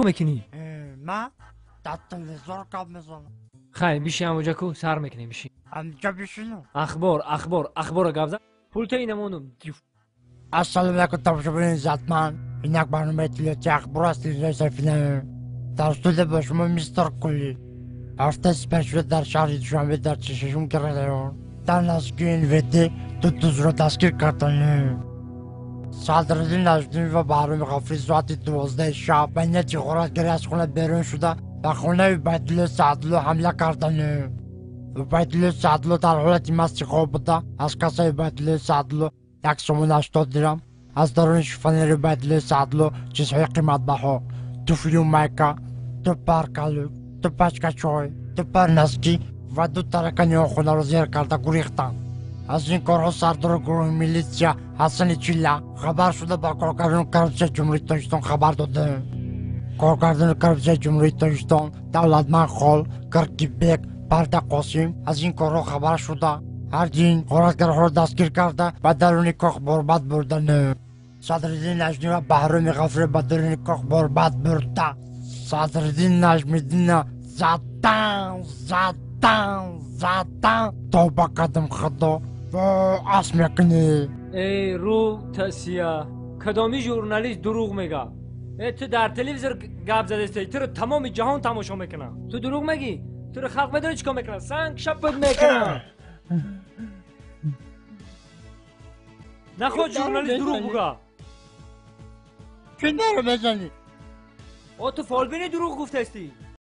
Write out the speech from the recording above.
میکنی؟ من در تلویزیون کار میزنم. خیلی بیشی همونجا کو سر میکنی بیشی. همینجا بشینم. اخبار گابزه. پولت اینمونم. السلام علیکم تماشاگران زدمن. اینک برنامه اطلاعاتی اخبار است رئیس فیلم. در استودیو با شما میستر کلی. هفته سپر شده در شهر دوشنبه در چشم کرده. در نزدیکی این ویدی دوز رو دستگیر کردن. صدراعظم نجمی و بهرام غفوری ساعت 12 شب به نیت غارتگری از خونه بیرون شده و خونه عبیدالله سعدلو حمله کردن. عبیدالله سعدلو در حالت مست خواب بوده. از کاسه عبیدالله سعدلو 180 درم، از درون شوفانیر عبیدالله سعدلو چیزهای قیمت بها، توفیل میکا، دو پر کالو، دو پاچکا چای، دو پر نسکی و دو ترکانی خونه رو زیر کرده گریختن. از این کارها سردار گروه میلیسیا حسن چیلا خبر شده با کارگردان کربسه جمهوری تاجیکستان خبر داده. کارگردان کربسه جمهوری تاجیکستان دولتمند خال کرکیبک پرده قاسم از این کارها خبر شده. هر دین غارتگرها را دستگیر کرده و درون کاخ برباد بردن. صدراعظم نجمی و بهرام غفوری به درون کاخ برباد برده. صدراعظم نجمیدین زدن توبه کردم خدا و عصر میکنی. ای رو تسیا کدامی ژورنالیست دروغ میگه؟ تو در تلویزیون گپ زدی تو رو تمام جهان تماشا میکنه. تو دروغ میگی؟ تو رو خلق میدونی چیکار میکنه؟ سنگ شپت میکنه. نخواد ژورنالیست دروغ بگه. چه داره بزنی؟ تو فالبینی دروغ گفته استی.